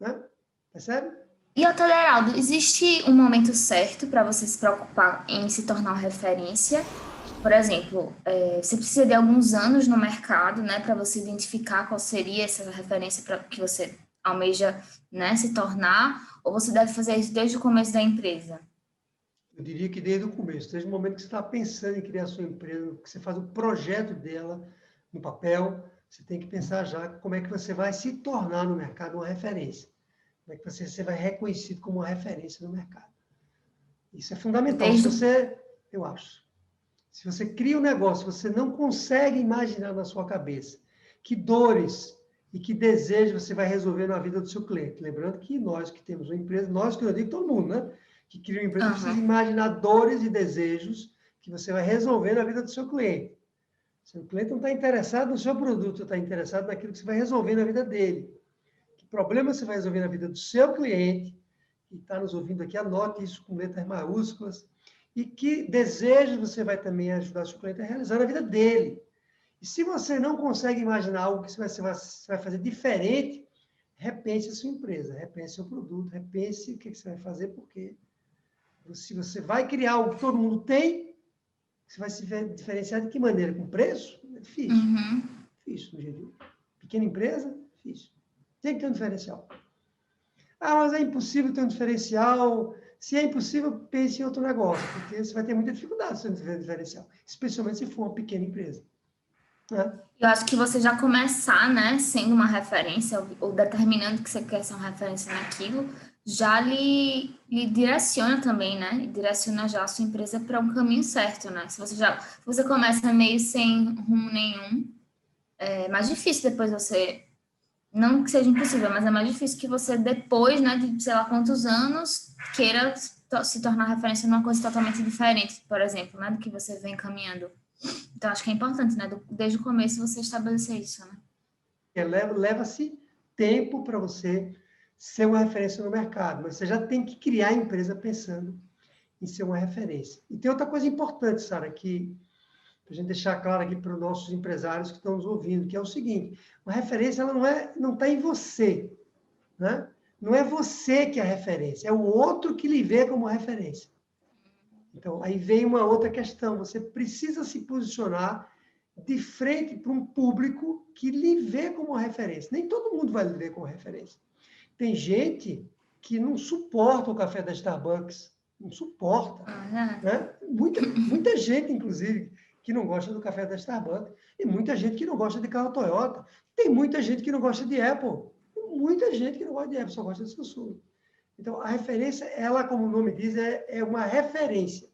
Né? Percebe?
E, Otto Heraldo, existe um momento certo para você se preocupar em se tornar uma referência? Por exemplo, você precisa de alguns anos no mercado, né, para você identificar qual seria essa referência que você almeja, né, se tornar, ou você deve fazer isso desde o começo da empresa?
Eu diria que desde o começo, desde o momento que você está pensando em criar a sua empresa, que você faz o projeto dela no papel, você tem que pensar já como é que você vai se tornar no mercado uma referência. Como é que você vai reconhecido como uma referência no mercado. Isso é fundamental. Eu acho, se você cria um negócio, você não consegue imaginar na sua cabeça que dores e que desejos você vai resolver na vida do seu cliente. Lembrando que nós que temos uma empresa, nós que eu digo todo mundo, né? Que cria uma empresa, precisa imaginar dores e desejos que você vai resolver na vida do seu cliente. Seu cliente não está interessado no seu produto, está interessado naquilo que você vai resolver na vida dele. Que problema você vai resolver na vida do seu cliente, que está nos ouvindo aqui, anote isso com letras maiúsculas, e que desejos você vai também ajudar o seu cliente a realizar na vida dele. E se você não consegue imaginar algo que você vai fazer diferente, repense a sua empresa, repense o seu produto, repense o que você vai fazer, porque se você vai criar algo que todo mundo tem, você vai se diferenciar de que maneira? Com preço? É difícil. Difícil no dia de hoje. Pequena empresa? Difícil. Tem que ter um diferencial. Ah, mas é impossível ter um diferencial. Se é impossível, pense em outro negócio, porque você vai ter muita dificuldade se não tiver diferencial, especialmente se for uma pequena empresa. Né?
Eu acho que você já começar, né, sendo uma referência ou determinando que você quer ser uma referência naquilo, já lhe direciona também, né? E direciona já a sua empresa para um caminho certo, né? Se você começa meio sem rumo nenhum, é mais difícil depois você, não que seja impossível, mas é mais difícil que você depois, né, de sei lá quantos anos, queira se tornar referência numa coisa totalmente diferente, por exemplo, né, do que você vem caminhando. Então, acho que é importante, né, desde o começo você estabelecer isso, né?
Leva-se tempo para você ser uma referência no mercado, mas você já tem que criar a empresa pensando em ser uma referência. E tem outra coisa importante, Sara, que para a gente deixar claro aqui para os nossos empresários que estão nos ouvindo, que é o seguinte: uma referência ela não está em você, né? Não é você que é a referência, é o outro que lhe vê como referência. Então, aí vem uma outra questão, você precisa se posicionar de frente para um público que lhe vê como referência. Nem todo mundo vai lhe ver como referência. Tem gente que não suporta o café da Starbucks, não suporta. Né? Muita gente, inclusive, que não gosta do café da Starbucks. E muita gente que não gosta de carro Toyota. Tem muita gente que não gosta de Apple. Tem muita gente que não gosta de Apple, só gosta de Samsung. Então, a referência, ela, como o nome diz, é uma referência.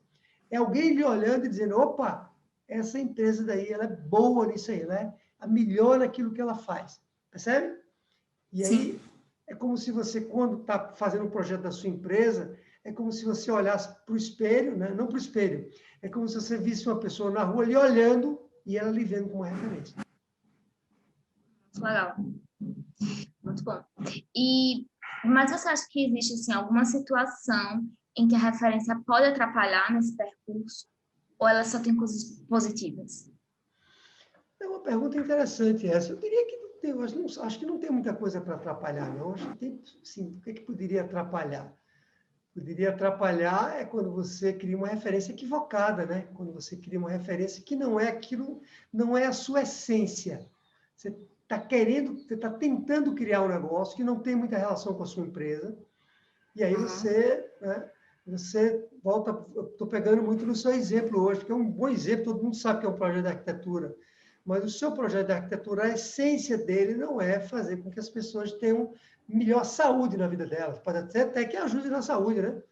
É alguém lhe olhando e dizendo, opa, essa empresa daí, ela é boa nisso aí, ela é a melhor naquilo que ela faz. Percebe? E aí, é como se você, quando está fazendo um projeto da sua empresa, é como se você olhasse para o espelho, né? Não para o espelho, é como se você visse uma pessoa na rua lhe olhando e ela lhe vendo como referência.
Muito legal. Muito bom. Mas você acha que existe assim, alguma situação em que a referência pode atrapalhar nesse percurso? Ou ela só tem coisas positivas?
É uma pergunta interessante essa. Eu diria que não tem, acho que não tem muita coisa para atrapalhar, não. Acho que tem, sim, o que poderia atrapalhar? Poderia atrapalhar é quando você cria uma referência equivocada, né? Quando você cria uma referência que não é aquilo, não é a sua essência. Você está tentando criar um negócio que não tem muita relação com a sua empresa, e aí você volta, eu estou pegando muito no seu exemplo hoje, que é um bom exemplo, todo mundo sabe que é um projeto de arquitetura, mas o seu projeto de arquitetura, a essência dele não é fazer com que as pessoas tenham melhor saúde na vida delas, pode até que ajude na saúde, né?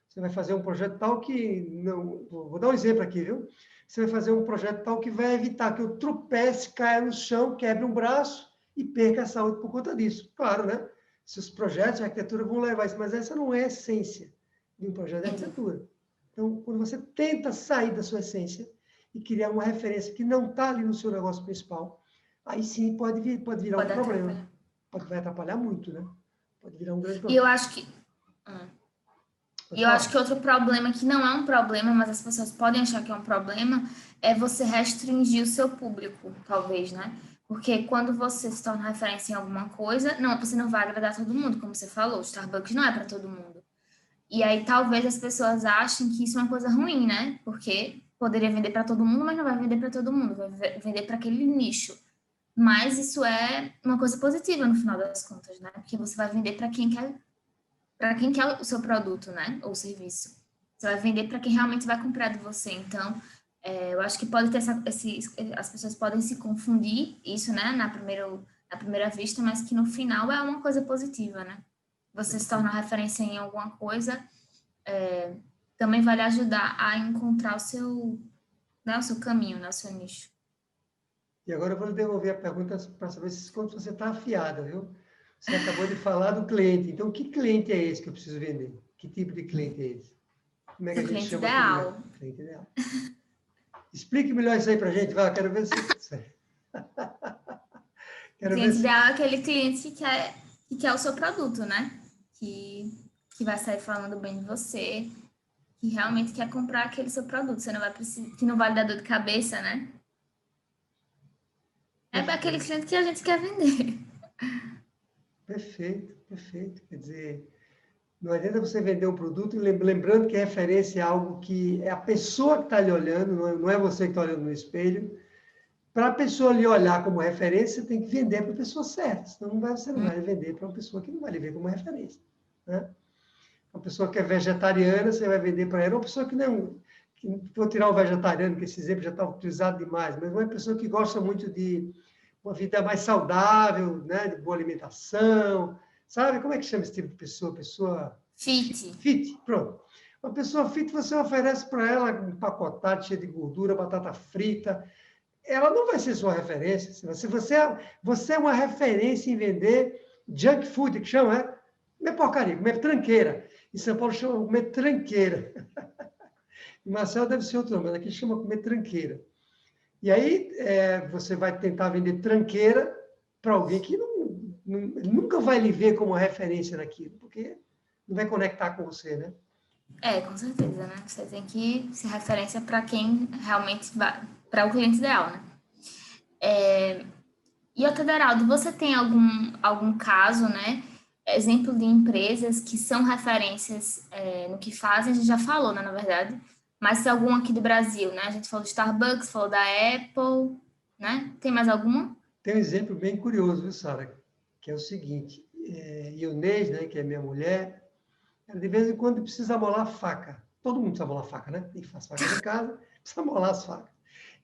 Você vai fazer um projeto tal que, não, vou dar um exemplo aqui, viu? Você vai fazer um projeto tal que vai evitar que eu tropece, caia no chão, quebre um braço e perca a saúde por conta disso. Claro, né? Seus projetos de arquitetura vão levar isso, mas essa não é a essência de um projeto de arquitetura. Então, quando você tenta sair da sua essência e criar uma referência que não está ali no seu negócio principal, aí sim pode virar um problema. Vai atrapalhar muito, né? Pode virar um grande problema.
E eu acho que... E eu acho que outro problema, que não é um problema, mas as pessoas podem achar que é um problema, é você restringir o seu público, talvez, né? Porque quando você se torna referência em alguma coisa, não, você não vai agradar todo mundo, como você falou, o Starbucks não é para todo mundo. E aí talvez as pessoas achem que isso é uma coisa ruim, né? Porque poderia vender para todo mundo, mas não vai vender para todo mundo, vai vender para aquele nicho. Mas isso é uma coisa positiva no final das contas, né? Porque você vai vender para quem quer o seu produto, né? Ou serviço. Você vai vender para quem realmente vai comprar de você. Então, eu acho que pode ter as pessoas podem se confundir isso, né? Na primeira vista, mas que no final é uma coisa positiva, né? Você se tornar referência em alguma coisa também vai lhe ajudar a encontrar o seu caminho, né? O seu nicho.
E agora eu vou lhe devolver a pergunta para saber se você está afiada, viu? Você acabou de falar do cliente. Então, que cliente é esse que eu preciso vender? Que tipo de cliente é esse? Como é que a gente chama
ideal.
Cliente ideal. Explique melhor isso aí para a gente. Vai, quero ver se...
Cliente ideal é aquele cliente que quer o seu produto, né? Que vai sair falando bem de você, que realmente quer comprar aquele seu produto. Você não vai precisar, que não vai lhe dar dor de cabeça, né? É aquele cliente que a gente quer vender.
Perfeito, perfeito. Quer dizer, não adianta você vender um produto, lembrando que referência é algo que é a pessoa que está lhe olhando, não é você que está olhando no espelho. Para a pessoa lhe olhar como referência, você tem que vender para a pessoa certa, senão você não vai vender para uma pessoa que não vai lhe ver como referência. Né? Uma pessoa que é vegetariana, você vai vender para ela. Uma pessoa que não... vou tirar o vegetariano, que esse exemplo já está utilizado demais, mas uma pessoa que gosta muito de uma vida mais saudável, né? De boa alimentação, sabe? Como é que chama esse tipo de pessoa? Pessoa... Fit, pronto. Uma pessoa fit, você oferece para ela um empacotado cheio de gordura, batata frita. Ela não vai ser sua referência. Você é uma referência em vender junk food, que chama, né? Comer porcaria, comer tranqueira. Em São Paulo chama comer tranqueira. Em Marcelo deve ser outro nome, mas aqui chama comer tranqueira. E aí você vai tentar vender tranqueira para alguém que nunca vai lhe ver como referência naquilo, porque não vai conectar com você, né?
Com certeza, né? Você tem que ser referência para quem realmente vai, para o cliente ideal, né? E, Otaderaldo, você tem algum caso, né? Exemplo de empresas que são referências no que fazem, a gente já falou, né, na verdade, mas algum aqui do Brasil, né? A gente falou de Starbucks, falou da Apple, né? Tem mais alguma?
Tem um exemplo bem curioso, viu, Sara? Que é o seguinte, Ionês, né, que é minha mulher, ela de vez em quando precisa molar a faca. Todo mundo precisa molar faca, né? Quem faz faca em casa precisa molar as facas.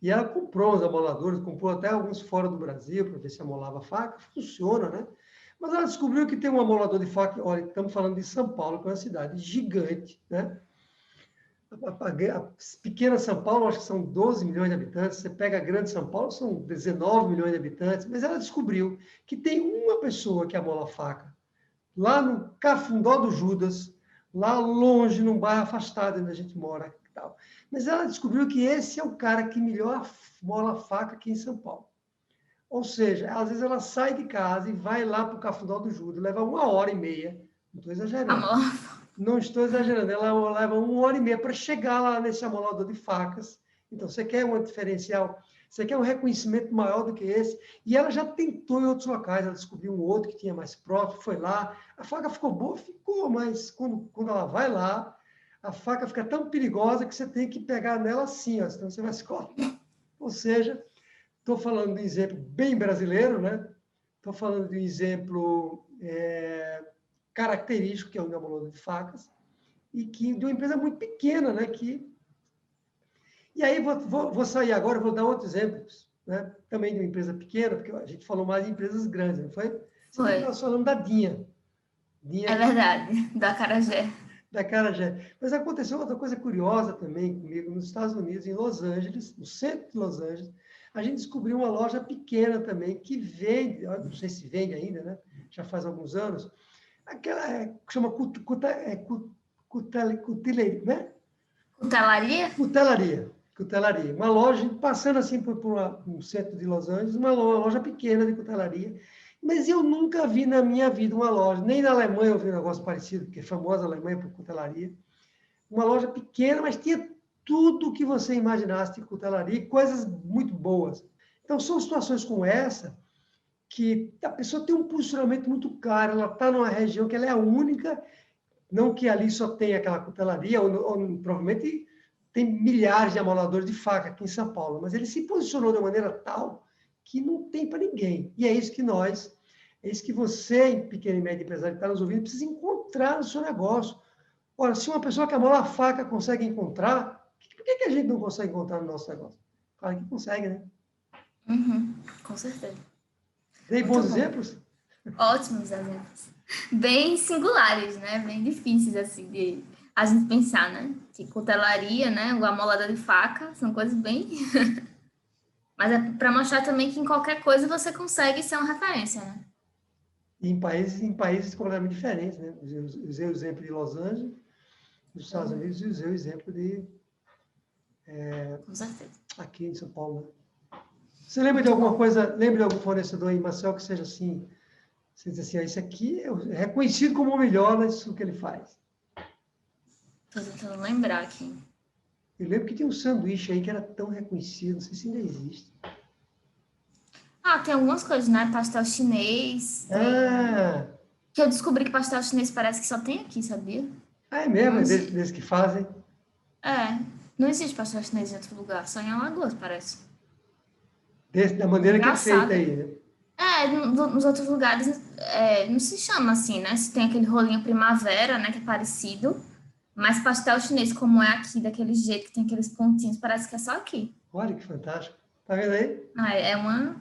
E ela comprou uns amoladores, comprou até alguns fora do Brasil, para ver se amolava a faca. Funciona, né? Mas ela descobriu que tem um amolador de faca, olha, estamos falando de São Paulo, que é uma cidade gigante, né? A pequena São Paulo, acho que são 12 milhões de habitantes. Você pega a grande São Paulo, são 19 milhões de habitantes. Mas ela descobriu que tem uma pessoa que amola a faca, lá no Cafundó do Judas, lá longe, num bairro afastado onde a gente mora. Tal. Mas ela descobriu que esse é o cara que melhor mola a faca aqui em São Paulo. Ou seja, às vezes ela sai de casa e vai lá para o Cafundó do Judas, leva 1h30, não estou exagerando. Não estou exagerando, ela leva 1h30 para chegar lá nesse amolador de facas. Então, você quer um diferencial, você quer um reconhecimento maior do que esse, e ela já tentou em outros locais, ela descobriu um outro que tinha mais próximo, foi lá, a faca ficou boa, ficou, mas quando ela vai lá, a faca fica tão perigosa que você tem que pegar nela assim, ó, senão você vai se cortar. Ou seja, estou falando de um exemplo bem brasileiro, né? Estou falando de um exemplo característico, que é o amolador de facas, e que de uma empresa muito pequena, né? E aí, vou sair agora, vou dar outros exemplos, né? Também de uma empresa pequena, porque a gente falou mais de empresas grandes, não foi?
Foi.
Nós falamos da Dinha.
É verdade, da Acarajé.
Da Acarajé. Mas aconteceu outra coisa curiosa também comigo, nos Estados Unidos, em Los Angeles, no centro de Los Angeles, a gente descobriu uma loja pequena também, que vende, não sei se vende ainda, né? Já faz alguns anos, aquela que chama cutelaria, né?
Cutelaria?
Cutelaria. cutelaria. Uma loja, passando assim por um centro de Los Angeles, uma loja pequena de cutelaria. Mas eu nunca vi na minha vida uma loja, nem na Alemanha eu vi um negócio parecido, porque é famosa a Alemanha por cutelaria. Uma loja pequena, mas tinha tudo que você imaginasse de cutelaria e coisas muito boas. Então, são situações como essa que a pessoa tem um posicionamento muito claro, ela está numa região que ela é a única, não que ali só tem aquela cutelaria, ou provavelmente tem milhares de amoladores de faca aqui em São Paulo, mas ele se posicionou de uma maneira tal que não tem para ninguém. E é isso que você, pequeno e médio empresário que está nos ouvindo, precisa encontrar no seu negócio. Ora, se uma pessoa que amola a faca consegue encontrar, por que a gente não consegue encontrar no nosso negócio? Claro que consegue, né?
Com certeza.
Dei
Muito
bons
bom.
exemplos?
Ótimos exemplos. Bem singulares, né? Bem difíceis, assim, de a gente pensar, né? Que cutelaria, né? O amolador de faca, são coisas bem... Mas é para mostrar também que em qualquer coisa você consegue ser uma referência, né?
E em países completamente diferentes, né? Usei o exemplo de Los Angeles, nos Estados Unidos, e usei o exemplo de...
Com certeza.
aqui em São Paulo, né? Você lembra de
Muito
alguma
bom.
coisa, lembra de algum fornecedor em Maceió que seja assim, você diz assim, esse aqui é reconhecido como o melhor nisso que ele faz?
Estou tentando lembrar aqui.
Eu lembro que tinha um sanduíche aí que era tão reconhecido, não sei se ainda existe.
Tem algumas coisas, né? Pastel chinês, tem...
Ah,
Que eu descobri que pastel chinês parece que só tem aqui, sabia?
é mesmo,
Não
é
existe.
desse que fazem.
Não existe pastel chinês em outro lugar, só em Alagoas, parece.
Da maneira que é feita
Engraçado.
aí, né?
Nos outros lugares não se chama assim, né? Se tem aquele rolinho primavera, né? Que é parecido. Mas pastel chinês, como é aqui, daquele jeito que tem aqueles pontinhos, parece que é só aqui.
Olha que fantástico. Tá vendo aí?
É uma,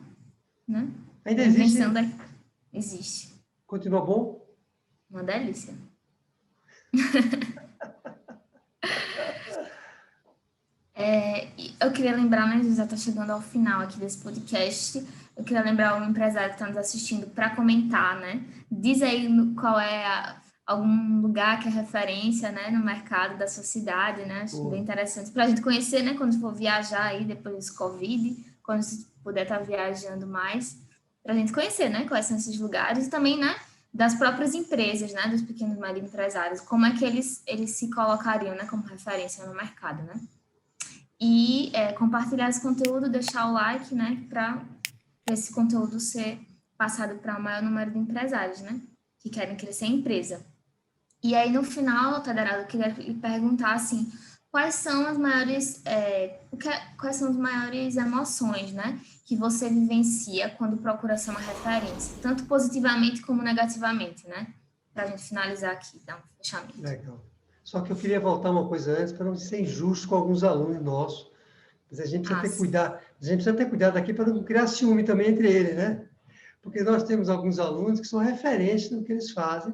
né?
Ainda
Uma invenção
existe?
da... Existe.
Continua bom?
Uma delícia. E eu queria lembrar, né? Já está chegando ao final aqui desse podcast. Eu queria lembrar o empresário que está nos assistindo para comentar, né? Diz aí qual é algum lugar que é referência, né, no mercado da sua cidade, né? Acho bem
Boa.
interessante para a gente conhecer, né? Quando for viajar aí depois do Covid, quando puder estar viajando mais, para a gente conhecer, né? Quais são esses lugares e também, né? Das próprias empresas, né? Dos pequenos e médios empresários, como é que eles se colocariam, né? Como referência no mercado, né? E compartilhar esse conteúdo, deixar o like, né, para esse conteúdo ser passado para o maior número de empresários, né, que querem crescer a empresa. E aí, no final, Tadarado, eu queria lhe perguntar, assim, quais são as maiores, quais são as maiores emoções, né, que você vivencia quando procura ser uma referência, tanto positivamente como negativamente, né, para a gente finalizar aqui, dar um fechamento.
Legal. Só que eu queria voltar uma coisa antes, para não ser injusto com alguns alunos nossos. Mas a gente precisa ter cuidado, a gente precisa ter cuidado aqui para não criar ciúme também entre eles, né? Porque nós temos alguns alunos que são referentes no que eles fazem.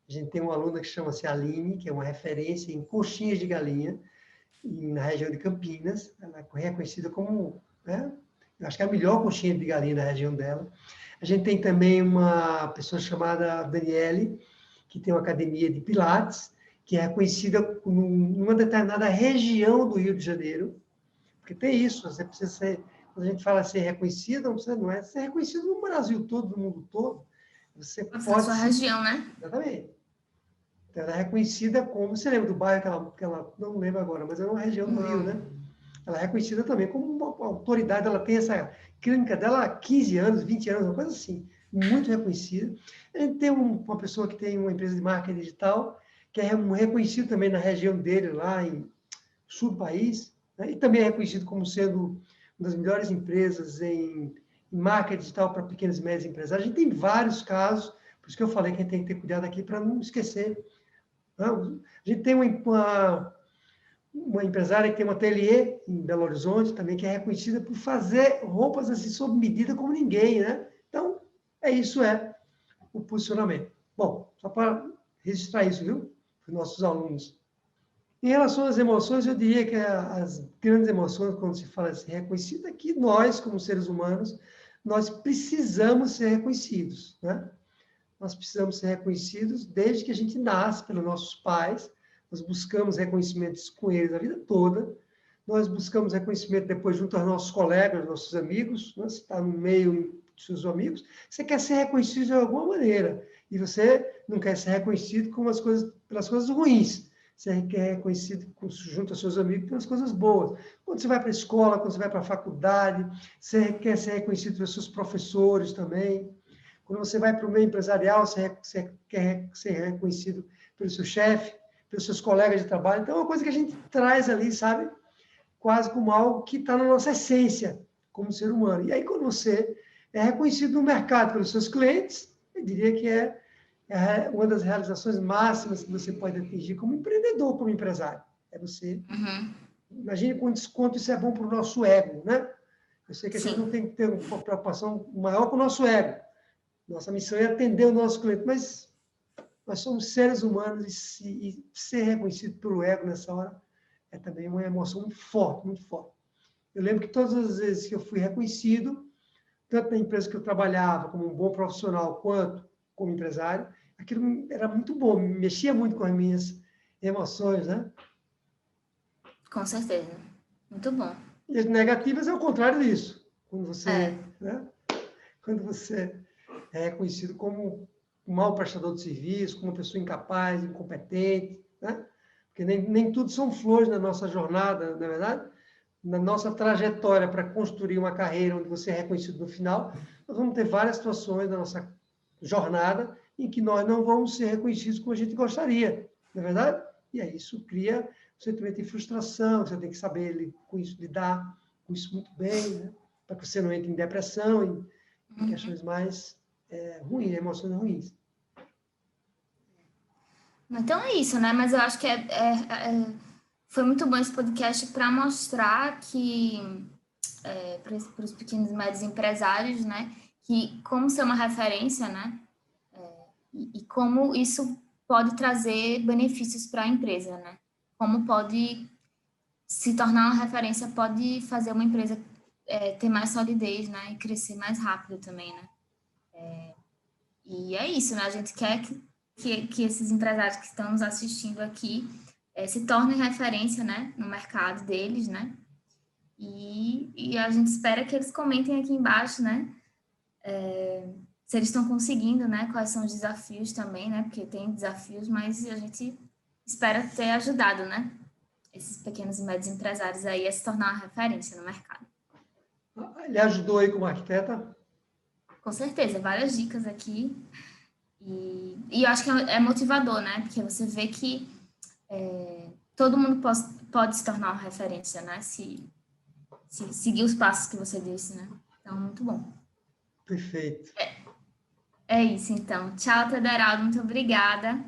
A gente tem uma aluna que chama-se Aline, que é uma referência em coxinhas de galinha, na região de Campinas. Ela é reconhecida como, né? Eu acho que é a melhor coxinha de galinha da região dela. A gente tem também uma pessoa chamada Daniele, que tem uma academia de Pilates, que é reconhecida numa determinada região do Rio de Janeiro, porque tem isso, você precisa ser, quando a gente fala ser reconhecido, não é ser reconhecido no Brasil todo, no mundo todo, você
Na
pode
sua região, né?
Exatamente. Então, ela é reconhecida como, você lembra do bairro que ela não lembro agora, mas é uma região do Rio,
Não.
né? Ela é reconhecida também como uma autoridade, ela tem essa clínica dela há 15 anos, 20 anos, uma coisa assim, muito reconhecida. A gente tem uma pessoa que tem uma empresa de marketing digital, que é reconhecido também na região dele, lá em sul do país, né? E também é reconhecido como sendo uma das melhores empresas em marketing digital para pequenos e médios empresários. A gente tem vários casos, por isso que eu falei que a gente tem que ter cuidado aqui para não esquecer. Não? A gente tem uma empresária que tem um ateliê em Belo Horizonte também, que é reconhecida por fazer roupas assim sob medida como ninguém, né? Então, isso é o posicionamento. Bom, só para registrar isso, viu? Para os nossos alunos. Em relação às emoções, eu diria que as grandes emoções, quando se fala assim, reconhecida, é que nós, como seres humanos, nós precisamos ser reconhecidos, né? Nós precisamos ser reconhecidos desde que a gente nasce pelos nossos pais, nós buscamos reconhecimentos com eles a vida toda, nós buscamos reconhecimento depois junto aos nossos colegas, nossos amigos, né? Você está no meio dos seus amigos, você quer ser reconhecido de alguma maneira, e você não quer ser reconhecido pelas coisas ruins, você quer reconhecido junto aos seus amigos pelas coisas boas. Quando você vai para a escola, quando você vai para a faculdade, você quer ser reconhecido pelos seus professores também. Quando você vai para o meio empresarial, você quer ser reconhecido pelo seu chefe, pelos seus colegas de trabalho. Então, é uma coisa que a gente traz ali, sabe? Quase como algo que está na nossa essência como ser humano. E aí, quando você é reconhecido no mercado pelos seus clientes, eu diria que é uma das realizações máximas que você pode atingir como empreendedor, como empresário. É você... Imagine quanto isso é bom para o nosso ego, né? Eu sei que a gente não tem que ter uma preocupação maior com o nosso ego. Nossa missão é atender o nosso cliente, mas nós somos seres humanos e ser reconhecido pelo ego nessa hora é também uma emoção muito forte, muito forte. Eu lembro que todas as vezes que eu fui reconhecido, tanto na empresa que eu trabalhava como um bom profissional, quanto como empresário, aquilo era muito bom, mexia muito com as minhas emoções, né?
Com certeza. Muito bom.
E as negativas é o contrário disso. Quando você, né? Quando você é reconhecido como um mau prestador de serviço, como uma pessoa incapaz, incompetente, né? Porque nem tudo são flores na nossa jornada, não é verdade? Na nossa trajetória para construir uma carreira onde você é reconhecido no final, nós vamos ter várias situações na nossa jornada em que nós não vamos ser reconhecidos como a gente gostaria, não é verdade? E aí isso cria um sentimento de frustração, você tem que saber com isso, lidar com isso muito bem, né? Para que você não entre em depressão, em questões mais ruins, emoções ruins.
Então é isso, né? Mas eu acho que foi muito bom esse podcast para mostrar que, para os pequenos e médios empresários, né? Que como ser uma referência, né? E como isso pode trazer benefícios para a empresa, né? Como pode se tornar uma referência, pode fazer uma empresa ter mais solidez, né? E crescer mais rápido também, né? E é isso, né? A gente quer que esses empresários que estão nos assistindo aqui se tornem referência, né? No mercado deles, né? E a gente espera que eles comentem aqui embaixo, né? Se eles estão conseguindo, né? Quais são os desafios também, né? Porque tem desafios, mas a gente espera ter ajudado, né? Esses pequenos e médios empresários aí a se tornar uma referência no mercado.
Ele ajudou aí como arquiteta?
Com certeza, várias dicas aqui. E eu acho que é motivador, né? Porque você vê que todo mundo pode se tornar uma referência, né? Se seguir os passos que você disse, né? Então, muito bom.
Perfeito.
É isso, então. Tchau, Tederaldo. Muito obrigada.